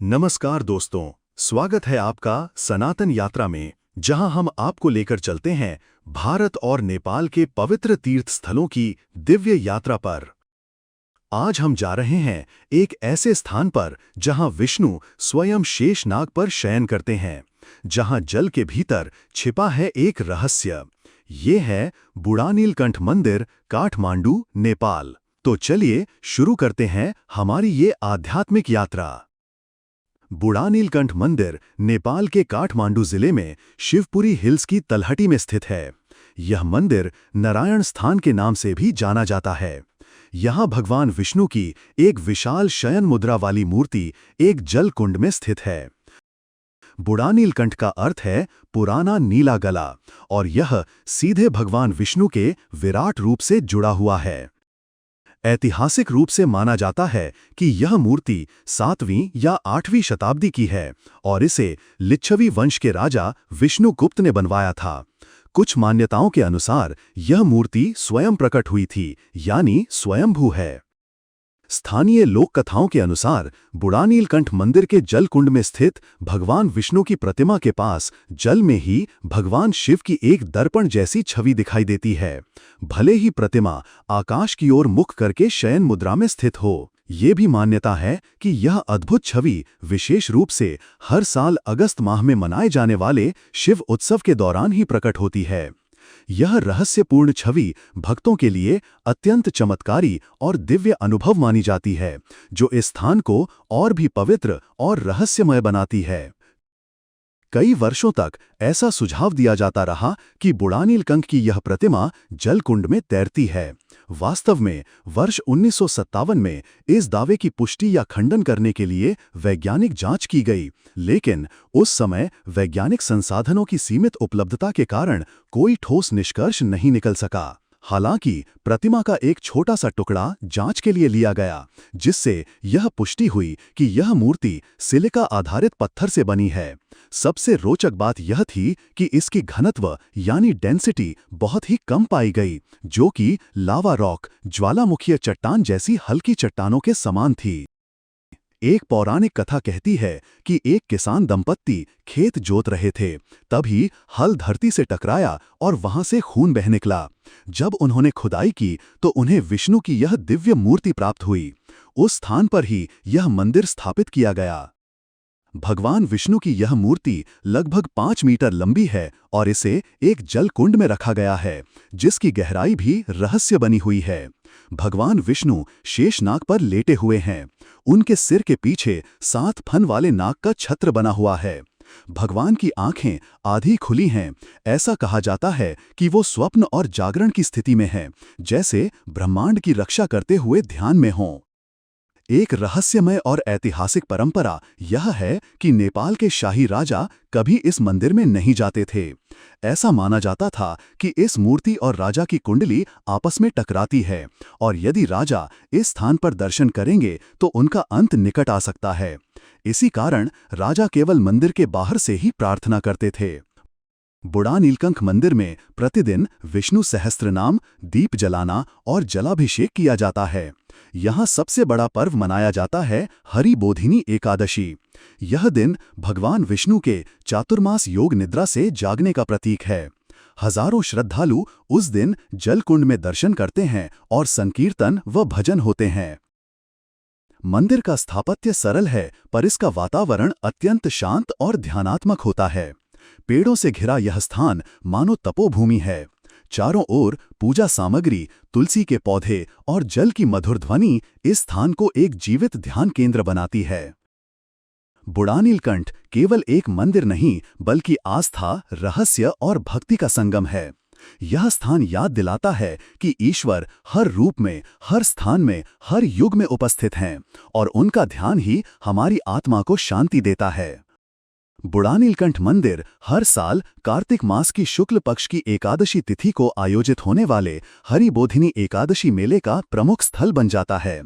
नमस्कार दोस्तों, स्वागत है आपका सनातन यात्रा में, जहां हम आपको लेकर चलते हैं भारत और नेपाल के पवित्र तीर्थ स्थलों की दिव्य यात्रा पर। आज हम जा रहे हैं एक ऐसे स्थान पर जहां विष्णु स्वयं शेषनाग पर शयन करते हैं, जहां जल के भीतर छिपा है एक रहस्य। ये है बुढ़ानीलकंठ मंदिर, काठमांडू, नेपाल। तो चलिए शुरू करते हैं हमारी ये आध्यात्मिक यात्रा। बुढ़ानीलकंठ मंदिर नेपाल के काठमांडू जिले में शिवपुरी हिल्स की तलहटी में स्थित है। यह मंदिर नारायण स्थान के नाम से भी जाना जाता है। यहाँ भगवान विष्णु की एक विशाल शयन मुद्रा वाली मूर्ति एक जल कुंड में स्थित है। बुढ़ानीलकंठ का अर्थ है पुराना नीला गला, और यह सीधे भगवान विष्णु के विराट रूप से जुड़ा हुआ है। ऐतिहासिक रूप से माना जाता है कि यह मूर्ति 7वीं या 8वीं शताब्दी की है और इसे लिच्छवी वंश के राजा विष्णुगुप्त ने बनवाया था। कुछ मान्यताओं के अनुसार यह मूर्ति स्वयं प्रकट हुई थी, यानी स्वयंभू है। स्थानीय लोक कथाओं के अनुसार बुढ़ानीलकंठ मंदिर के जल कुंड में स्थित भगवान विष्णु की प्रतिमा के पास जल में ही भगवान शिव की एक दर्पण जैसी छवि दिखाई देती है, भले ही प्रतिमा आकाश की ओर मुख करके शयन मुद्रा में स्थित हो। ये भी मान्यता है कि यह अद्भुत छवि विशेष रूप से हर साल अगस्त माह में मनाए जाने वाले शिव उत्सव के दौरान ही प्रकट होती है। यह रहस्यपूर्ण छवि भक्तों के लिए अत्यंत चमत्कारी और दिव्य अनुभव मानी जाती है, जो इस स्थान को और भी पवित्र और रहस्यमय बनाती है। कई वर्षों तक ऐसा सुझाव दिया जाता रहा कि बुढ़ानीलकंठ की यह प्रतिमा जल कुंड में तैरती है। वास्तव में वर्ष 1957 में इस दावे की पुष्टि या खंडन करने के लिए वैज्ञानिक जांच की गई, लेकिन उस समय वैज्ञानिक संसाधनों की सीमित उपलब्धता के कारण कोई ठोस निष्कर्ष नहीं निकल सका। हालांकि प्रतिमा का एक छोटा सा टुकड़ा जांच के लिए लिया गया, जिससे यह पुष्टि हुई कि यह मूर्ति सिलिका आधारित पत्थर से बनी है। सबसे रोचक बात यह थी कि इसकी घनत्व यानी डेंसिटी बहुत ही कम पाई गई, जो कि लावा रॉक, ज्वालामुखीय चट्टान जैसी हल्की चट्टानों के समान थी। एक पौराणिक कथा कहती है कि एक किसान दंपत्ति खेत जोत रहे थे, तभी हल धरती से टकराया और वहां से खून बह निकला। जब उन्होंने खुदाई की तो उन्हें विष्णु की यह दिव्य मूर्ति प्राप्त हुई। उस स्थान पर ही यह मंदिर स्थापित किया गया। भगवान विष्णु की यह मूर्ति लगभग 5 मीटर लंबी है और इसे एक जल कुंड में रखा गया है, जिसकी गहराई भी रहस्य बनी हुई है। भगवान विष्णु शेषनाग पर लेटे हुए हैं। उनके सिर के पीछे 7 फन वाले नाग का छत्र बना हुआ है। भगवान की आंखें आधी खुली हैं। ऐसा कहा जाता है कि वो स्वप्न और जागरण की स्थिति में हैं, जैसे ब्रह्मांड की रक्षा करते हुए ध्यान में हों। एक रहस्यमय और ऐतिहासिक परंपरा यह है कि नेपाल के शाही राजा कभी इस मंदिर में नहीं जाते थे। ऐसा माना जाता था कि इस मूर्ति और राजा की कुंडली आपस में टकराती है, और यदि राजा इस स्थान पर दर्शन करेंगे तो उनका अंत निकट आ सकता है। इसी कारण राजा केवल मंदिर के बाहर से ही प्रार्थना करते थे। बुढ़ानीलकंठ मंदिर में प्रतिदिन विष्णु सहस्त्रनाम, दीप जलाना और जलाभिषेक किया जाता है। यहाँ सबसे बड़ा पर्व मनाया जाता है हरिबोधिनी एकादशी। यह दिन भगवान विष्णु के चातुर्मास योग निद्रा से जागने का प्रतीक है। हजारों श्रद्धालु उस दिन जल कुंड में दर्शन करते हैं और संकीर्तन व भजन होते हैं। मंदिर का स्थापत्य सरल है, पर इसका वातावरण अत्यंत शांत और ध्यानात्मक होता है। पेड़ों से घिरा यह स्थान मानो तपोभूमि है। चारों ओर पूजा सामग्री, तुलसी के पौधे और जल की मधुर ध्वनि इस स्थान को एक जीवित ध्यान केंद्र बनाती है। बुढ़ानीलकंठ केवल एक मंदिर नहीं, बल्कि आस्था, रहस्य और भक्ति का संगम है। यह स्थान याद दिलाता है कि ईश्वर हर रूप में, हर स्थान में, हर युग में उपस्थित हैं, और उनका ध्यान ही हमारी आत्मा को शांति देता है। बुढ़ानीलकंठ मंदिर हर साल कार्तिक मास की शुक्ल पक्ष की एकादशी तिथि को आयोजित होने वाले हरिबोधिनी एकादशी मेले का प्रमुख स्थल बन जाता है।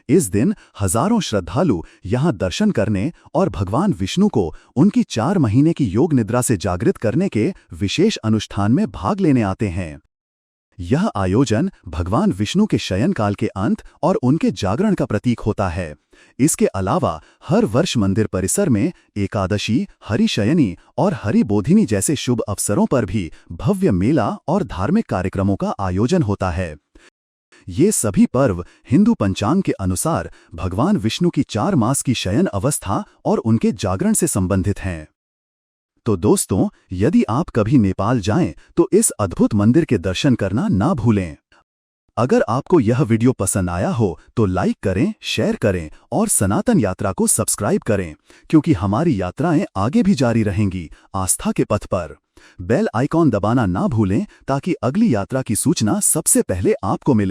इस दिन हजारों श्रद्धालु यहां दर्शन करने और भगवान विष्णु को उनकी 4 महीने की योग निद्रा से जागृत करने के विशेष अनुष्ठान में भाग लेने आते हैं। यह आयोजन भगवान विष्णु के शयनकाल के अंत और उनके जागरण का प्रतीक होता है। इसके अलावा हर वर्ष मंदिर परिसर में एकादशी, हरिशयनी और हरिबोधिनी जैसे शुभ अवसरों पर भी भव्य मेला और धार्मिक कार्यक्रमों का आयोजन होता है। ये सभी पर्व हिंदू पंचांग के अनुसार भगवान विष्णु की 4 मास की शयन अवस्था और उनके जागरण से संबंधित हैं। तो दोस्तों, यदि आप कभी नेपाल जाएं तो इस अद्भुत मंदिर के दर्शन करना ना भूलें। अगर आपको यह वीडियो पसंद आया हो तो लाइक करें, शेयर करें और सनातन यात्रा को सब्सक्राइब करें, क्योंकि हमारी यात्राएं आगे भी जारी रहेंगी आस्था के पथ पर। बेल आइकॉन दबाना ना भूलें ताकि अगली यात्रा की सूचना सबसे पहले आपको मिले।